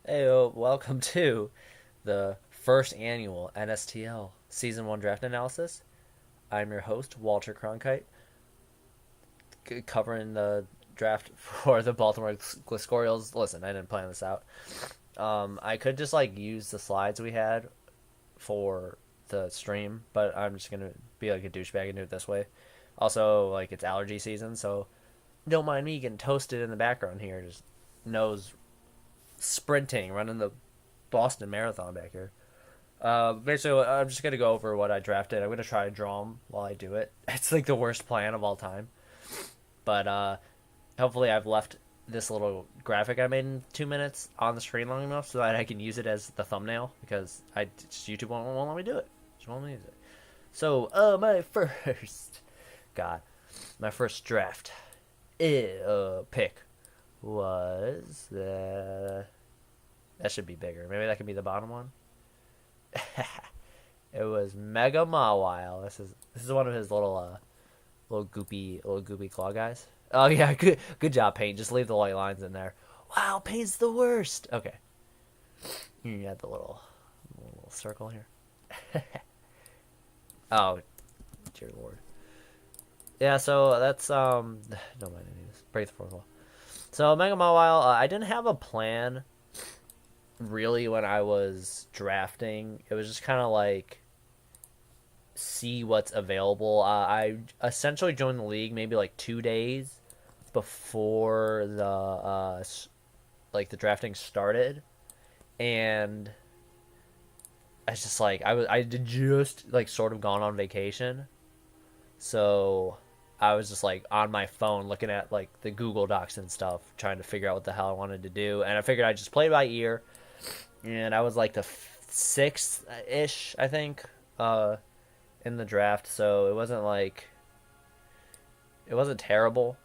Hey, welcome to the first annual NSTL Season 1 Draft Analysis. I'm your host, Walter Cronkite, covering the draft for the Baltimore Gliscorioles. Listen, I didn't plan this out. I could just use the slides we had for the stream, but I'm just gonna be like a douchebag and do it this way. Also, it's allergy season, so don't mind me getting toasted in the background here. Just nose sprinting, running the Boston Marathon back here. Basically, I'm just gonna go over what I drafted. I'm gonna try to draw them while I do it. It's like the worst plan of all time, but hopefully, I've left this little graphic I made in 2 minutes on the screen long enough so that I can use it as the thumbnail because YouTube won't let me do it. Just won't let me use it. So, my first, God, my first draft, pick was that should be bigger. Maybe that could be the bottom one. It was Mega Mawile. This is one of his little goopy claw guys. Oh yeah, good job, Paint. Just leave the white lines in there. Wow, Paint's the worst. Okay, you got the little circle here. Oh, dear lord. Yeah, so that's don't mind any of this. Break the fourth wall. So Mega Mawile, I didn't have a plan really when I was drafting. It was just kind of see what's available. I essentially joined the league maybe 2 days before the drafting started, and I was just I did just sort of gone on vacation, so I was just on my phone looking at the Google Docs and stuff, trying to figure out what the hell I wanted to do, and I figured I'd just play it by ear, and I was the sixth ish, I think, in the draft, so it wasn't terrible.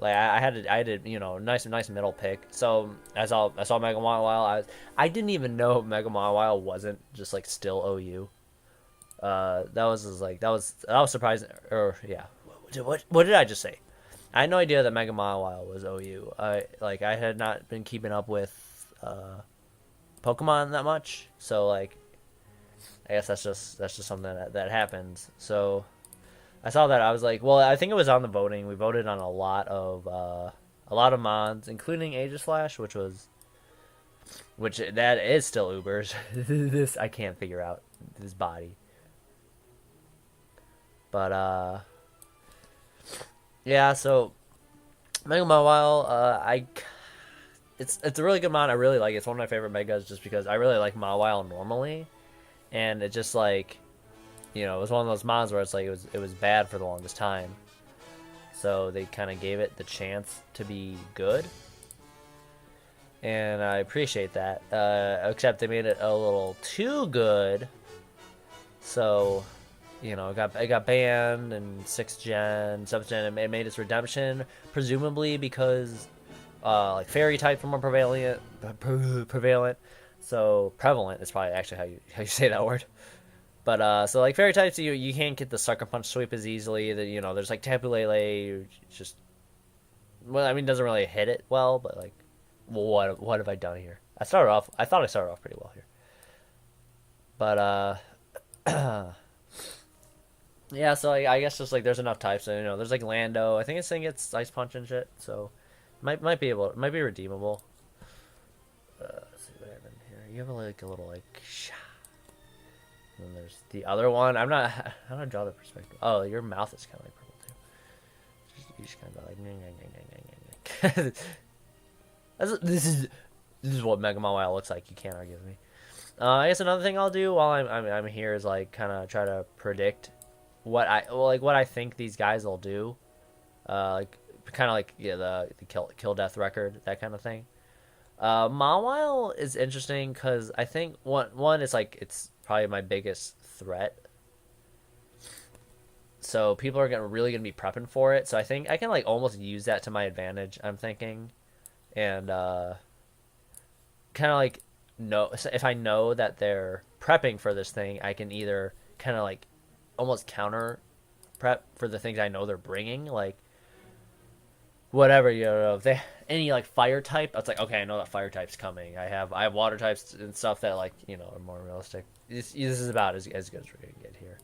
I had a nice middle pick. So I saw Mega Mile. I didn't even know Mega Mile wasn't just still OU. That was just, that was surprising. Or yeah, what did I just say? I had no idea that Mega Mile was OU. I had not been keeping up with Pokemon that much, so I guess that's just something that happens. So I saw that, I was like, well, I think it was on the voting. We voted on a lot of mods, including Aegislash, which that is still Uber's. This I can't figure out this body, but yeah. So Mega Mawile, it's a really good mod. I really like it. It's one of my favorite megas just because I really like Mawile normally, and it just it was one of those mods where it was bad for the longest time. So they kind of gave it the chance to be good, and I appreciate that. Except they made it a little too good, so it got banned in 6th gen, 7th gen. It made its redemption, presumably because fairy types were more prevalent. So prevalent is probably actually how you say that word. But so fairy types, you can't get the sucker punch sweep as easily. There's Tapu Lele, just, well, I mean, doesn't really hit it well, but what have I done here? I thought I started off pretty well here, but yeah. So I guess just there's enough types. So, there's Lando. I think this thing gets ice punch and shit, so might be redeemable. Let's see what happened here. You have a little and then there's the other one. I'm not. How do I draw the perspective? Oh, your mouth is kind of purple too. You just kind of this is what Mega Mawile looks like. You can't argue with me. I guess another thing I'll do while I'm here is kind of try to predict what I think these guys will do. Kind of yeah, the kill death record, that kind of thing. Mawile is interesting because I think one is it's probably my biggest threat. So people are really gonna be prepping for it. So I think I can almost use that to my advantage, I'm thinking, and kind of know if I know that they're prepping for this thing, I can either kind of almost counter prep for the things I know they're bringing, whatever, you know, if they any like fire type, it's like okay, I know that fire type's coming. I have water types and stuff that like you know are more realistic. This is about as good as we're gonna get here.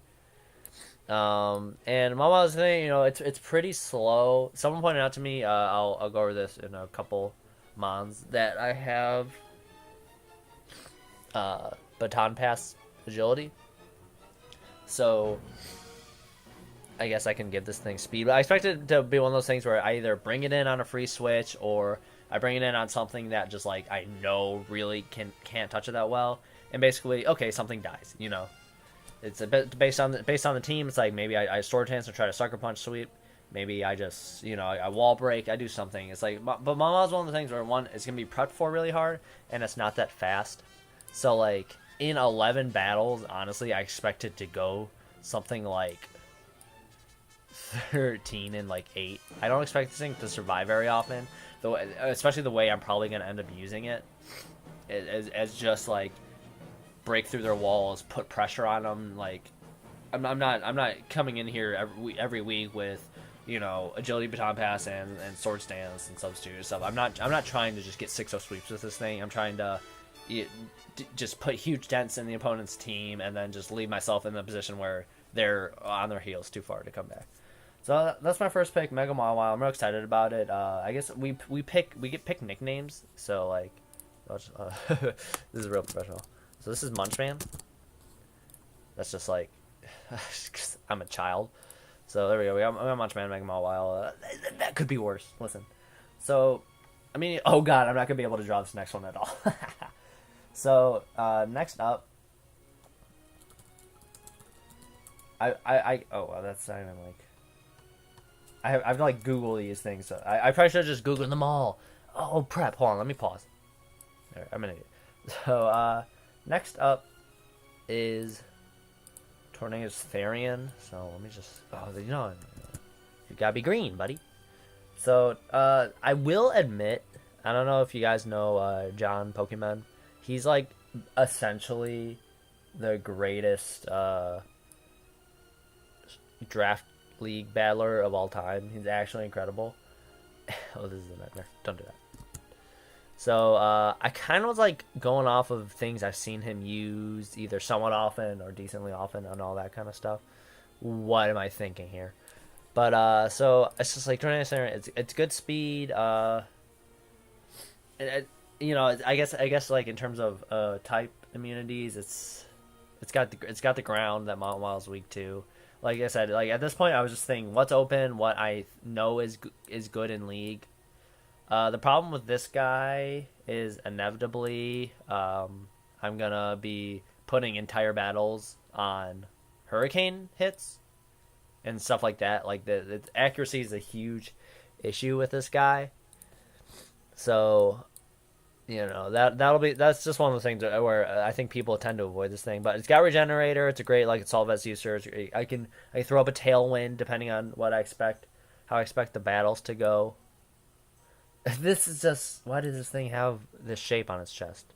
And Mama's thing, you know, it's pretty slow. Someone pointed out to me, I'll go over this in a couple mons that I have baton pass agility. So I guess I can give this thing speed. But I expect it to be one of those things where I either bring it in on a free switch or I bring it in on something that just like I know really can't touch it that well. And basically, okay, something dies. You know, it's a bit based on the team. It's like maybe I sword chance and try to sucker punch sweep. Maybe I just you know I wall break. I do something. It's like but Mama's one of the things where one it's gonna be prepped for really hard and it's not that fast. So like in 11 battles, honestly, I expect it to go something like 13 and like 8. I don't expect this thing to survive very often, though, especially the way I'm probably going to end up using it as just like break through their walls, put pressure on them. Like I'm not coming in here every week with you know agility baton pass and sword stance and substitute and stuff. I'm not trying to just get 6-0 sweeps with this thing. I'm trying to just put huge dents in the opponent's team and then just leave myself in the position where they're on their heels too far to come back. So that's my first pick, Mega Mawile. I'm real excited about it. I guess we get pick nicknames. So like, this is real professional. So this is Munchman. That's just like, I'm a child. So there we go. I'm a Munchman, Mega Mawile. That could be worse. Listen. So, I mean, oh god, I'm not gonna be able to draw this next one at all. So next up, oh well, that's not even like. I've to like Google these things. So I probably should have just Googled them all. Oh, prep. Hold on, let me pause. There, I'm an idiot. So, next up is Tornadus Therian. So let me just. Oh, you know, you gotta be green, buddy. So, I will admit, I don't know if you guys know John Pokemon. He's like essentially the greatest draft league battler of all time. He's actually incredible. Oh, this is a nightmare. Don't do that. So I kind of was like going off of things I've seen him use either somewhat often or decently often and all that kind of stuff. What am I thinking here? But so it's just like it's good speed. You know, I guess like in terms of type immunities, it's got the ground that Miles weak to. Like I said, like at this point, I was just thinking what's open, what I know is good in League. The problem with this guy is inevitably I'm gonna be putting entire battles on Hurricane hits and stuff like that. Like the accuracy is a huge issue with this guy. So you know that's just one of the things where I think people tend to avoid this thing. But it's got Regenerator. It's a great like Assault Vest user. I can throw up a Tailwind depending on what I expect, how I expect the battles to go. This is just why does this thing have this shape on its chest?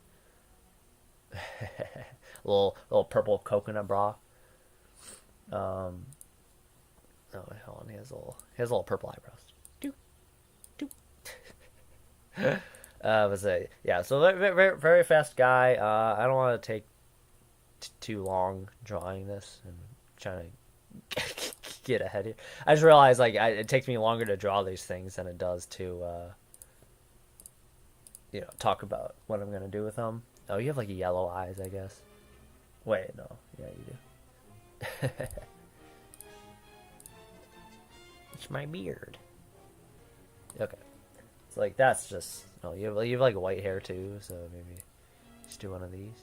little purple coconut bra. Oh wait, hold on. He has little purple eyebrows. Doop, doop. So very fast guy. I don't want to take too long drawing this and trying to get ahead here. I just realized like it takes me longer to draw these things than it does to talk about what I'm gonna do with them. Oh, you have like yellow eyes, I guess. Wait, no, yeah, you do. It's my beard. Okay. So like that's just you have like white hair too, so maybe just do one of these.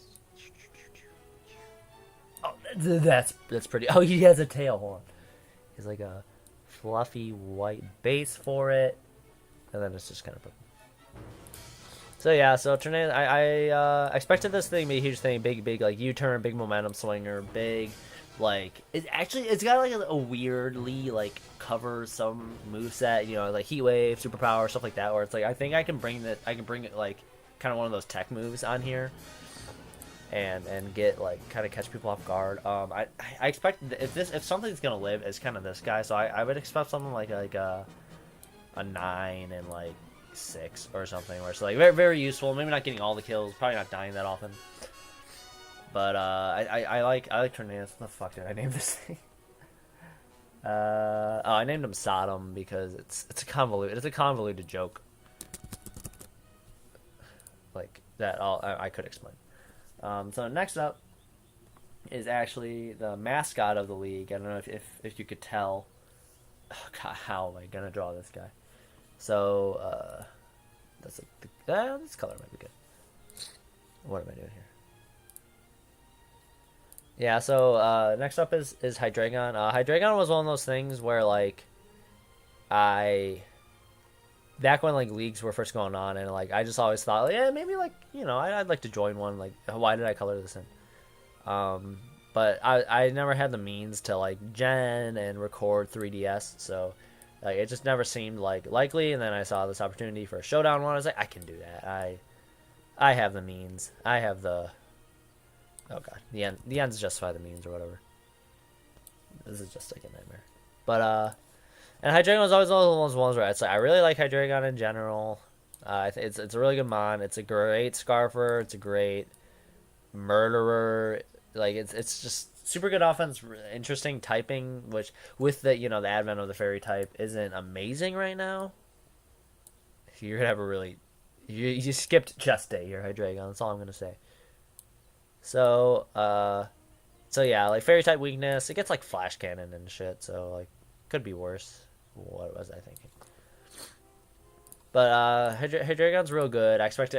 Oh, that's pretty. Oh, he has a tail. Hold on. He's like a fluffy white base for it, and then it's just kind of. So yeah, so Tornado, I expected this thing to be a huge thing, big like U-turn, big momentum swinger, big. Like it's got like a weirdly like cover some moveset, like Heat Wave, Superpower, stuff like that. Where it's like I think I can bring it like kind of one of those tech moves on here, and get like kind of catch people off guard. I expect if something's gonna live, it's kind of this guy. So I would expect something like a 9 and like 6 or something, where it's like very very useful. Maybe not getting all the kills, probably not dying that often. But I like tornadoes. What the fuck did I name this thing? I named him Sodom because it's a convoluted joke. Like that, I could explain. So next up is actually the mascot of the league. I don't know if you could tell. Oh, God, how am I gonna draw this guy? So that's this color might be good. What am I doing here? Yeah, so next up is Hydreigon. Hydreigon was one of those things where like back when like leagues were first going on, and like I just always thought, like, yeah, maybe like I'd like to join one. Like, why did I color this in? But I never had the means to like gen and record 3DS, so like it just never seemed like likely. And then I saw this opportunity for a Showdown one. I was like, I can do that. I have the means. I have the oh god, the ends justify the means or whatever. This is just like a nightmare. But and Hydreigon was always one of those ones where it's like I really like Hydreigon in general. It's a really good mon. It's a great Scarfer. It's a great murderer. Like it's just super good offense, interesting typing, which with the the advent of the fairy type isn't amazing right now. You're gonna have a really you skipped chest day here, Hydreigon. That's all I'm gonna say. So so yeah, like fairy type weakness, it gets like flash cannon and shit. So like could be worse. What was I thinking? But Hydreigon's real good. I expect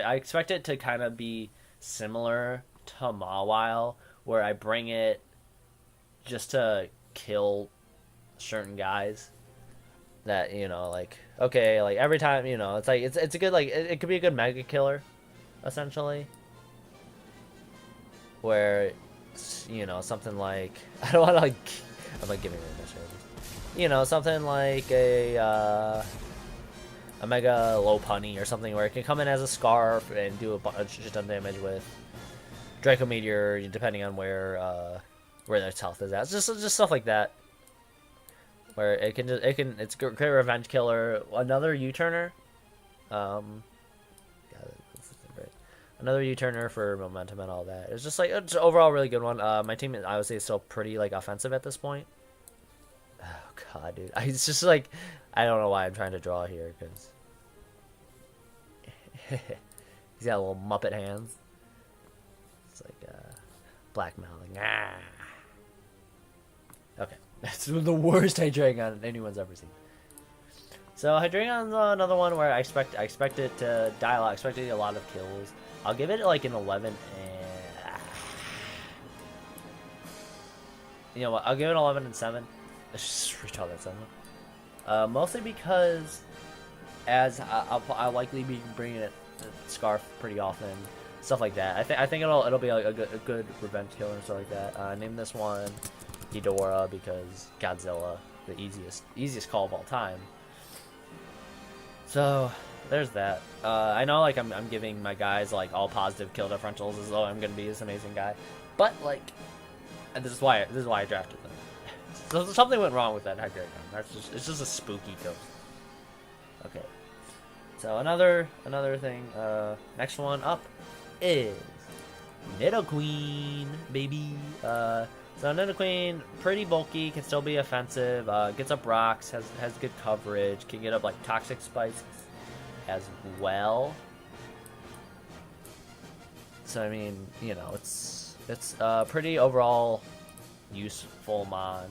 it to kind of be similar to Mawile, where I bring it just to kill certain guys that like okay, like every time it's like it's a good like it could be a good mega killer essentially, where something like I don't want to like I'm like giving it this something like a mega low punny or something where it can come in as a scarf and do a bunch of damage with Draco Meteor, depending on where their health is at. It's just stuff like that, where it's a great revenge killer. Another U-turner, another U-turner for momentum and all that. It's just like it's overall a really good one. My team I would say is still pretty like offensive at this point. Oh god, dude, it's just like I don't know why I'm trying to draw here because he's got little Muppet hands. It's like blackmailing. Ah. Okay, that's the worst Hydreigon anyone's ever seen. So Hydreigon's another one where I expect it to die a lot. I expect it to get a lot of kills. I'll give it like an 11. You know what? I'll give it 11 and 7. Let's just redraw that 7. Mostly because as I'll likely be bringing it Scarf pretty often, stuff like that. I think it'll be like a good revenge killer and stuff like that. Name this one Ghidorah because Godzilla, the easiest call of all time. So there's that. I know like I'm giving my guys like all positive kill differentials as though I'm gonna be this amazing guy, but like, and this is why I drafted them. So something went wrong with that Hydreigon. It's just a spooky ghost. Okay. So another thing. Next one up is Nidoqueen, baby. So Nidoqueen, pretty bulky, can still be offensive. Gets up rocks, has good coverage, can get up like toxic spikes as well. So I mean, it's pretty overall useful mon.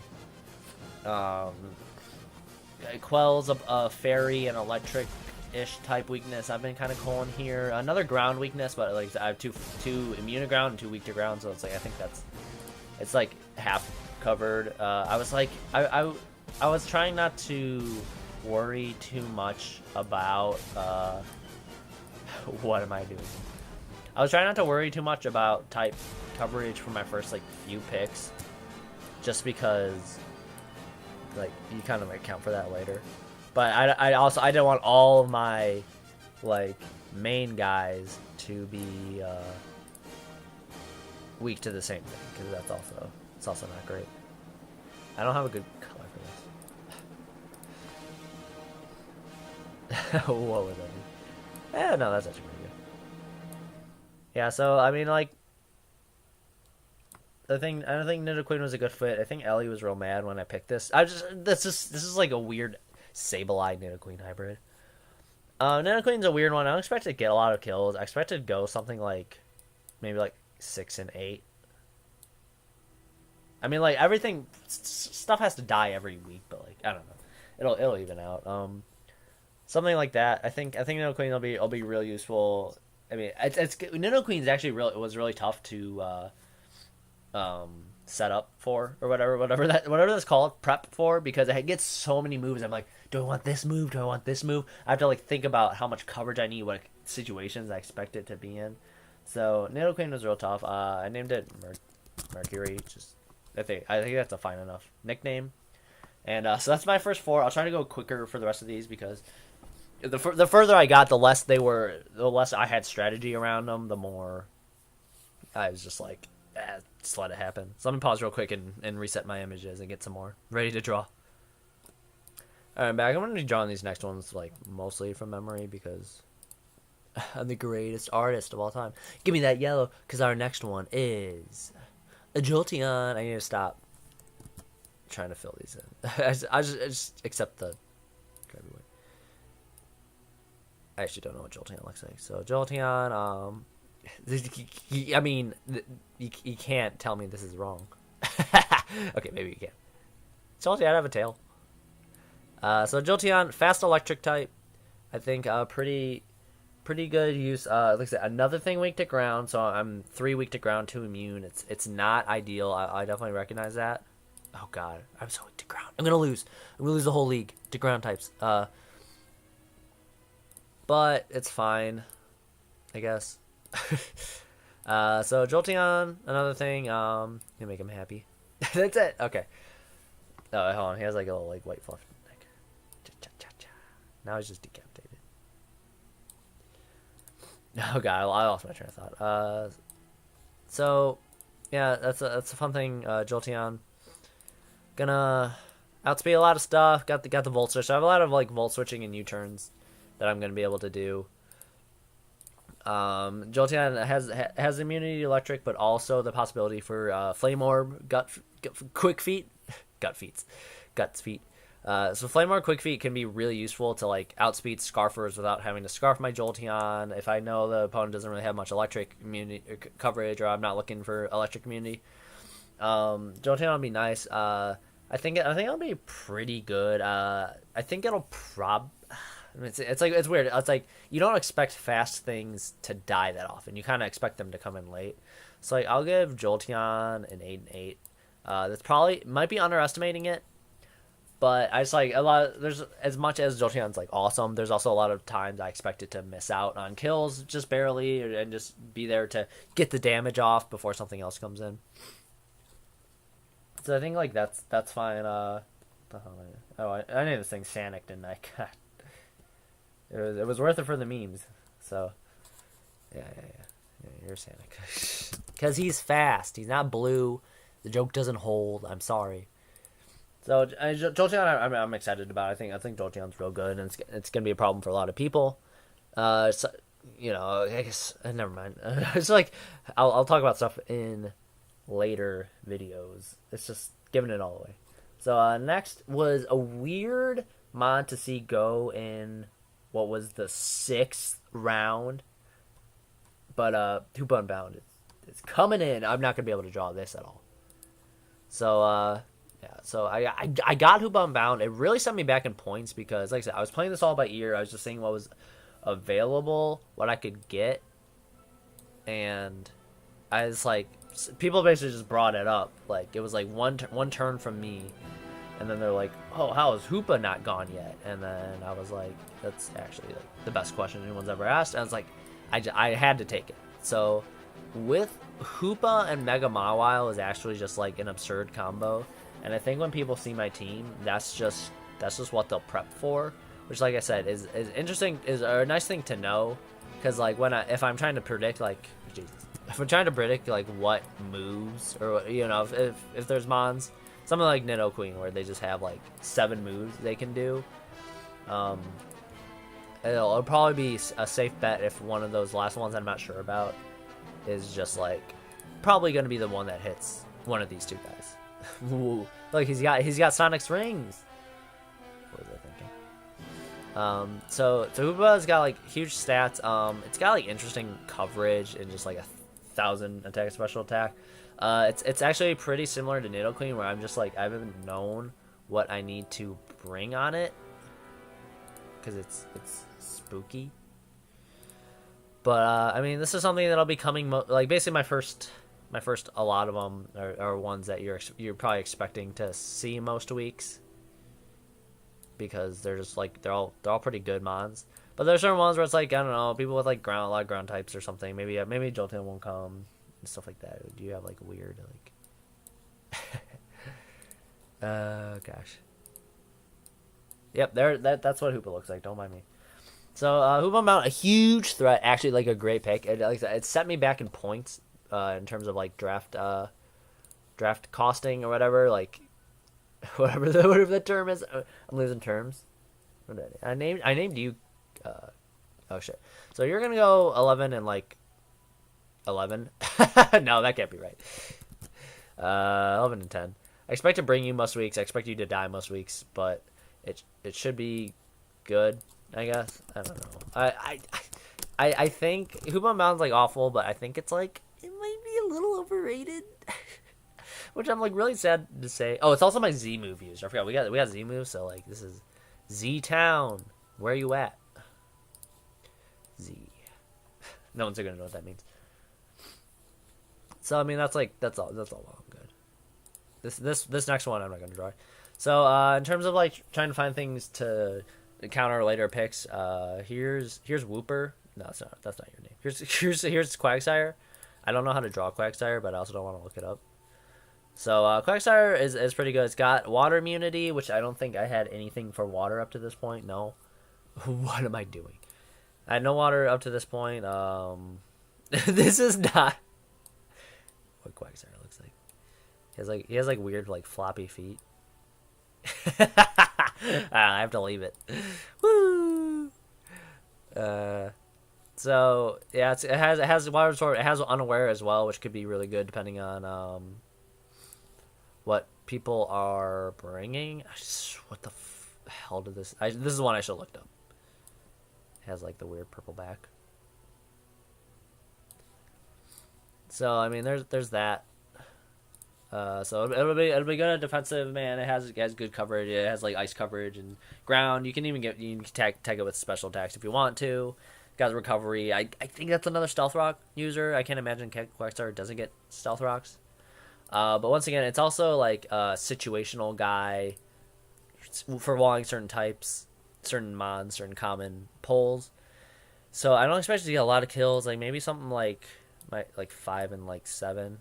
It quells a fairy and electric-ish type weakness. I've been kind of calling here another ground weakness, but like I have two immune to ground and 2 weak to ground, so it's like I think it's like half covered. I was like I was trying not to worry too much about what am I doing? I was trying not to worry too much about type coverage for my first like few picks, just because like you kind of account for that later. But I also didn't want all of my like main guys to be weak to the same thing, because it's also not great. I don't have a good color for What would that be? No, that's actually pretty good. Yeah, so I mean, like, I don't think Nidoqueen was a good fit. I think Ellie was real mad when I picked this. This is like a weird Sableye Nidoqueen hybrid. Nidoqueen's a weird one. I don't expect to get a lot of kills. I expect to go something like maybe like 6 and 8. I mean, like everything stuff has to die every week, but like I don't know, it'll even out. Something like that. I think Nidoqueen will be real useful. I mean, it's Nidoqueen's actually it was really tough to set up for or whatever that's called, prep for, because it gets so many moves. I'm like, do I want this move? Do I want this move? I have to like think about how much coverage I need, what situations I expect it to be in. So Nidoqueen was real tough. I named it Mercury. Just I think that's a fine enough nickname. And so that's my first 4. I'll try to go quicker for the rest of these because the further I got, the less I had strategy around them, the more I was just like, just let it happen. So let me pause real quick and reset my images and get some more ready to draw. Alright, I'm back. I'm going to be drawing these next ones like mostly from memory because I'm the greatest artist of all time. Give me that yellow because our next one is a Jolteon. I need to stop trying to fill these in. I just accept the Kirby. I actually don't know what Jolteon looks like. So Jolteon, I mean, you can't tell me this is wrong. Okay, maybe you can. Jolteon, I have a tail. So Jolteon, fast electric type. I think pretty good use. Like I said, another thing weak to ground. So I'm 3 weak to ground, 2 immune. It's not ideal. I definitely recognize that. Oh god, I'm so weak to ground. I'm gonna lose the whole league to ground types. But it's fine, I guess. So Jolteon, another thing, you make him happy. That's it. Okay. Oh, hold on. He has like a little like white fluff neck. Now he's just decapitated. Oh god, I lost my train of thought. So yeah, that's a fun thing. Jolteon, gonna outspeed a lot of stuff. Got the volt switch. So I have a lot of like volt switching and U-turns that I'm gonna be able to do. Jolteon has immunity to electric, but also the possibility for Flame Orb, Quick Feet, Guts Feet. So Flame Orb, Quick Feet can be really useful to like outspeed Scarfers without having to Scarf my Jolteon. If I know the opponent doesn't really have much electric immunity coverage, or I'm not looking for electric immunity, Jolteon will be nice. I think it'll be pretty good. I think it'll it's weird. It's like you don't expect fast things to die that often. You kind of expect them to come in late. So like I'll give Jolteon an 8 and 8. That's probably might be underestimating it, but I just like a lot. There's as much as Jolteon's like awesome. There's also a lot of times I expect it to miss out on kills just barely, and just be there to get the damage off before something else comes in. So I think like that's fine. I named this thing Sanic, didn't I? God. It was worth it for the memes. So, yeah, you're Sanic. Because he's fast. He's not blue. The joke doesn't hold. I'm sorry. So, Jolteon, I'm excited about. I think Jolteon's real good, and it's going to be a problem for a lot of people. So, I guess, never mind. It's like, I'll talk about stuff in later videos. It's just giving it all away. So, next was a weird mod to see go in what was the 6th round, but Hoopa Unbound is coming in. I'm not gonna be able to draw this at all. So so I got Hoopa Unbound. It really set me back in points because, like I said, I was playing this all by ear. I was just seeing what was available, what I could get, and I was like, people basically just brought it up. Like it was like one turn from me. And then they're like, oh, how is Hoopa not gone yet? And then I was like, that's actually like the best question anyone's ever asked. And I was like, I had to take it. So with Hoopa and Mega Mawile is actually just like an absurd combo. And I think when people see my team, that's just what they'll prep for. Which, like I said, is interesting, is a nice thing to know. Because like if I'm trying to predict like, Jesus, if I'm trying to predict like what moves, or if there's mons, something like Nidoqueen, where they just have like 7 moves they can do. it'll probably be a safe bet if one of those last ones I'm not sure about is just like probably going to be the one that hits one of these two guys. Ooh, look, he's got Sonic's rings. What was I thinking? So Hoopa's got like huge stats. It's got like interesting coverage and just like 1,000 attack special attack. It's actually pretty similar to Nidoqueen, where I'm just like I haven't known what I need to bring on it because it's spooky. But I mean, this is something that'll be coming like basically my first a lot of them are ones that you're probably expecting to see most weeks because they're just like they're all pretty good mons. But there's certain ones where it's like I don't know, people with like a lot of ground types or something. Maybe Jolteon won't come and stuff like that. Do you have like weird like gosh. Yep, that's what Hoopa looks like. Don't mind me. So Hoopa Mount, a huge threat, actually like a great pick. It set me back in points in terms of like draft costing or whatever, like whatever the term is. I'm losing terms. What did I named you. Oh shit. So you're gonna go 11 and like 11. No, that can't be right. 11 and 10. I expect to bring you most weeks. I expect you to die most weeks, but it should be good, I guess. I don't know. I think Hoopa Mountain's like awful, but I think it's like it might be a little overrated. Which I'm like really sad to say. Oh, it's also my Z move user. I forgot we got Z moves, so like this is Z Town. Where are you at? Z. No one's gonna know what that means. So I mean that's all well and good. This next one I'm not gonna draw. So in terms of like trying to find things to counter later picks, here's Wooper. No, that's not your name. Here's Quagsire. I don't know how to draw Quagsire, but I also don't want to look it up. So Quagsire is pretty good. It's got water immunity, which I don't think I had anything for water up to this point. No. What am I doing? I had no water up to this point. This is not what Quagsire looks like. He has like weird like floppy feet. I have to leave it. Woo. So yeah, it has water absorb. It has unaware as well, which could be really good depending on what people are bringing. What the hell did this? This is one I should have looked up. It has like the weird purple back. So I mean, there's that. So it'll be good at defensive, man. It has good coverage. It has like ice coverage and ground. You can tag it with special attacks if you want to. Got recovery. I think that's another stealth rock user. I can't imagine Quagsire doesn't get stealth rocks. But once again, it's also like a situational guy for walling certain types, certain mons, certain common pulls. So I don't expect to get a lot of kills. Like maybe something like 5 and like 7.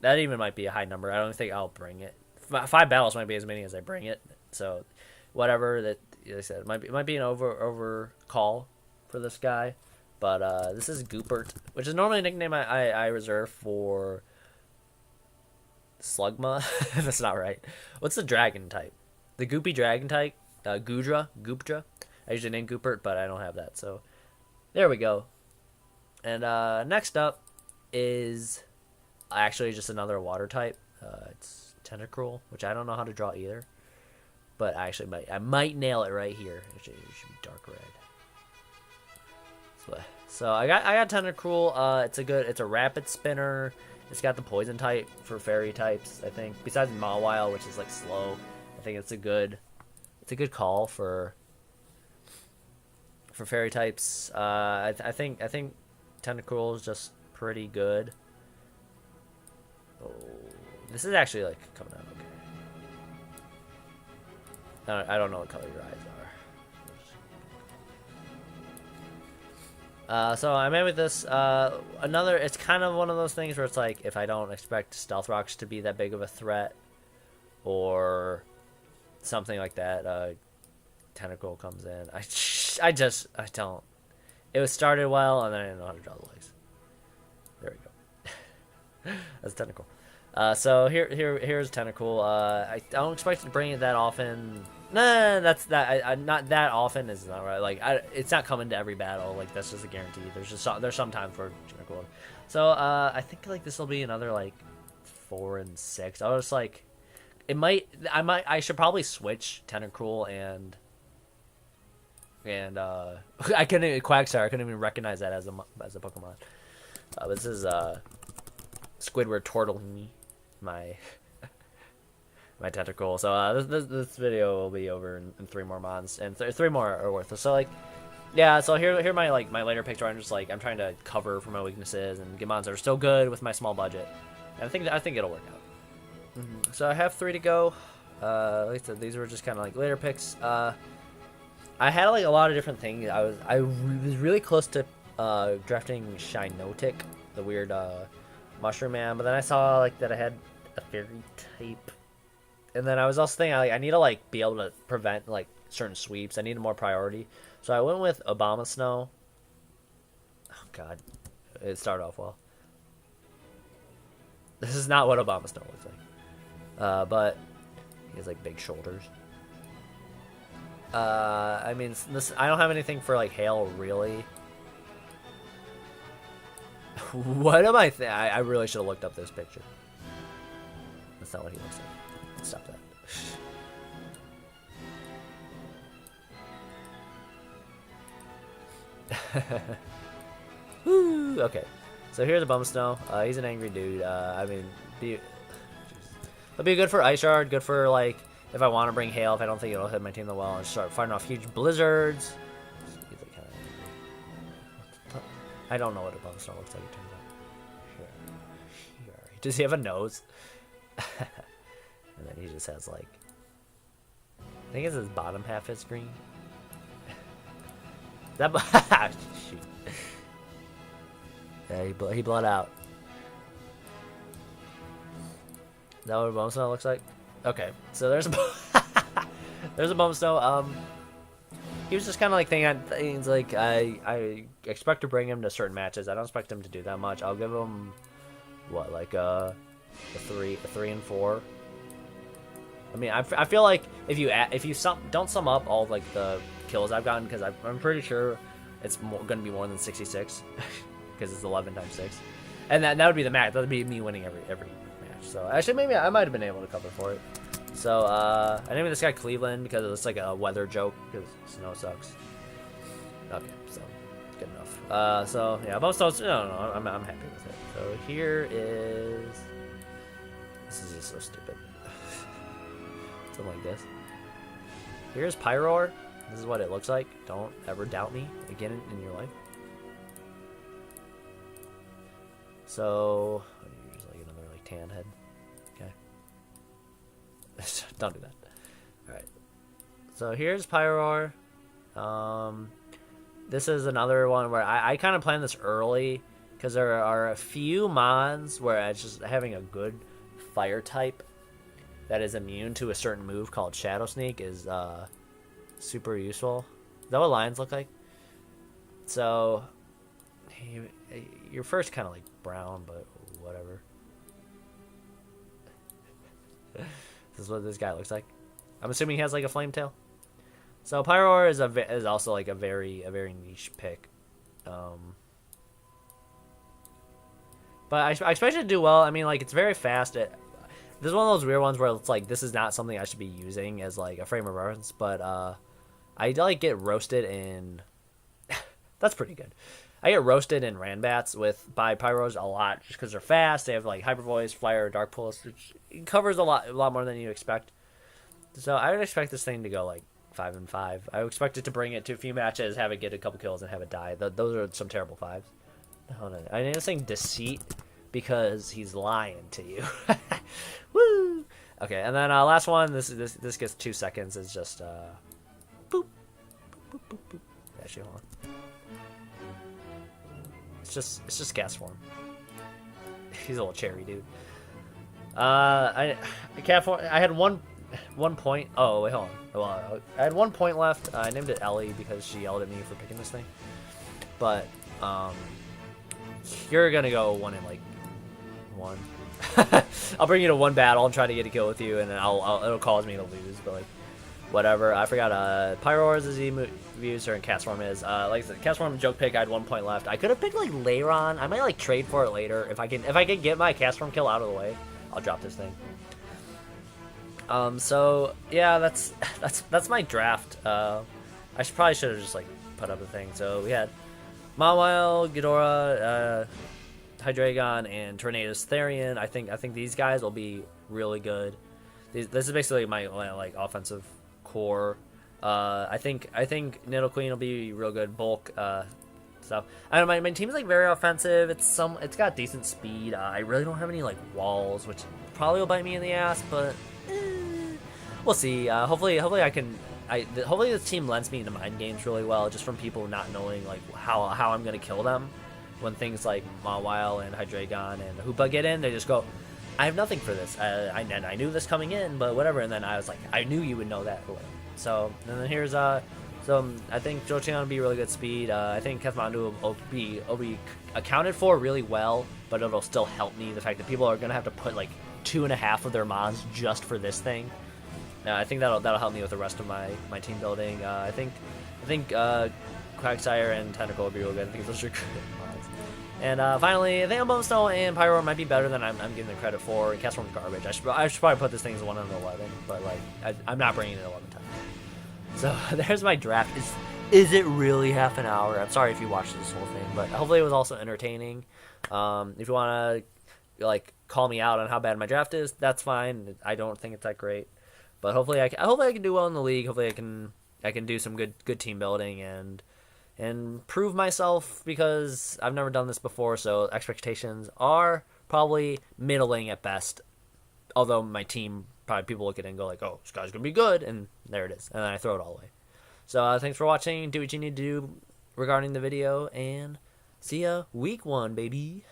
That even might be a high number. I don't think I'll bring it. 5 battles might be as many as I bring it. So, whatever that like I said, it might be an over call for this guy. But this is Goopert, which is normally a nickname I reserve for Slugma. That's not right. What's the dragon type? The Goopy dragon type? Goopdra. I usually name Goopert, but I don't have that. So, there we go. And next up is actually just another water type. It's Tentacruel, which I don't know how to draw either, but I might nail it right here. It should be dark red. So I got Tentacruel. It's a rapid spinner. It's got the poison type for fairy types, I think. Besides Mawile, which is like slow, I think it's a good call for fairy types. I think Tentacruel is just pretty good. Oh, this is actually like coming out okay. I don't know what color your eyes are. So I'm in with this. It's kind of one of those things where it's like if I don't expect Stealth Rocks to be that big of a threat, or something like that, Tentacle comes in. I don't. It was started well, and then I didn't know how to draw the legs. There we go. That's Tentacle. So here's Tentacle. I don't expect to bring it that often. Nah, that's that. Not that often is not right. Like, it's not coming to every battle. Like, that's just a guarantee. There's some time for Gliscorioles. So, I think like this will be another like 4 and 6. I was like, I should probably switch Tentacruel and I couldn't even Quagsire. I couldn't even recognize that as a Pokemon. This is Squidward Turtle, my Tentacruel. So this video will be over in 3 more months, and 3 more are worthless. So like, yeah. So here my my later picture. I'm just like I'm trying to cover for my weaknesses and get mons that are still good with my small budget. And I think it'll work out. So I have 3 to go. Like I said, these were just kind of like later picks. I had like a lot of different things. I was really close to drafting Shinotic, the weird mushroom man, but then I saw like that I had a fairy type, and then I was also thinking I need to like be able to prevent like certain sweeps. I needed more priority, so I went with Obama Snow. Oh God, it started off well. This is not what Obama Snow looks like, but he has like big shoulders. I mean, I don't have anything for like hail really. What am I I really should have looked up this picture. That's not what he looks like. Stop that. Woo! Okay, so here's a Bum Snow. He's an angry dude. I mean, it'll be good for Ice Shard. Good for like if I want to bring hail. If I don't think it'll hit my team that well, and start fighting off huge blizzards. He's like, I don't know what a Bum Snow looks like. It turns out. Here. Does he have a nose? And then he just has like, I think it's his bottom half is green. That shoot. Yeah, he bled out. Is that what a Bum Snow looks like? Okay, so there's a there's a Bum Snow. He was just kind of like thinking things like I expect to bring him to certain matches. I don't expect him to do that much. I'll give him what like a 3 and 4. I mean, I feel like if you don't sum up all like the kills I've gotten, because I'm pretty sure it's going to be more than 66 because it's 11 times 6, and that would be the max. That would be me winning every match. So actually, maybe I might have been able to cover for it. So I named this guy Cleveland because it's like a weather joke because snow sucks. Okay, so good enough. So yeah, Bum Snow. No, I'm happy with it. So here is. This is just so stupid. Something like this. Here's Pyroar. This is what it looks like. Don't ever doubt me again in your life. So, here's like another like tan head. Okay. Don't do that. Alright. So here's Pyroar. This is another one where I kind of planned this early because there are a few mons where it's just having a good fire type that is immune to a certain move called Shadow Sneak is super useful. Is that what lions look like? So your first kind of like brown, but whatever. This is what this guy looks like. I'm assuming he has like a flame tail. So Pyroar is also like a very niche pick. But I expect it to do well. I mean, like it's very fast. This is one of those weird ones where it's like this is not something I should be using as like a frame of reference, but I like get roasted in. That's pretty good. I get roasted in Ranbats by Pyros a lot just because they're fast. They have like Hyper Voice, Flyer, Dark Pulse, which covers a lot more than you expect. So I would expect this thing to go like 5 and 5. I would expect it to bring it to a few matches, have it get a couple kills, and have it die. Those are some terrible 5s. Hold on. I need to sing Deceit because he's lying to you. Woo! Okay, and then last one. This gets 2 seconds. It's just boop, boop, boop, boop, boop. Actually, hold on. It's just gas form. He's a little cherry dude. I had one point. Oh wait, hold on. Well, I had 1 point left. I named it Ellie because she yelled at me for picking this thing. But you're gonna go 1 in like 1. I'll bring you to 1 battle and try to get a kill with you, and then it'll cause me to lose. But like, whatever. I forgot. Pyroar is views or in Castform is. Like the Castform joke pick. I had 1 point left. I could have picked like Lairon. I might like trade for it later if I can. If I can get my Castform kill out of the way, I'll drop this thing. So yeah, that's my draft. Probably should have just like put up a thing. So we had Mawile, Ghidorah, Hydreigon, and Tornadus Therian. I think these guys will be really good. This is basically my like offensive core. I think Nidoqueen will be real good. Bulk stuff. I don't know, my team's like very offensive. It's got decent speed. I really don't have any like walls, which probably will bite me in the ass, but we'll see. Hopefully hopefully this team lends me into mind games really well, just from people not knowing like how I'm gonna kill them. When things like Mawile and Hydreigon and Hoopa get in, they just go, I have nothing for this. I knew this coming in, but whatever. And then I was like, I knew you would know that. So, and then here's I think Jolteon will be really good speed. I think Kathmandu will be accounted for really well, but it'll still help me. The fact that people are gonna have to put like 2.5 of their mons just for this thing. I think that'll help me with the rest of my team building. I think Quagsire and Tentacle will be real good. I think those are good mods. And finally, I think Bombstone and Pyroar might be better than I'm giving the credit for. Castform's garbage. I should probably put this thing as 1 on 11, but like I'm not bringing it 11 times. So there's my draft. Is it really half an hour? I'm sorry if you watched this whole thing, but hopefully it was also entertaining. If you want to like call me out on how bad my draft is, that's fine. I don't think it's that great, but hopefully I can do well in the league. Hopefully I can do some good team building and prove myself, because I've never done this before, so expectations are probably middling at best. Although my team, probably people look at it and go like, oh, this guy's going to be good, and there it is. And then I throw it all away. So thanks for watching. Do what you need to do regarding the video, and see ya week 1, baby.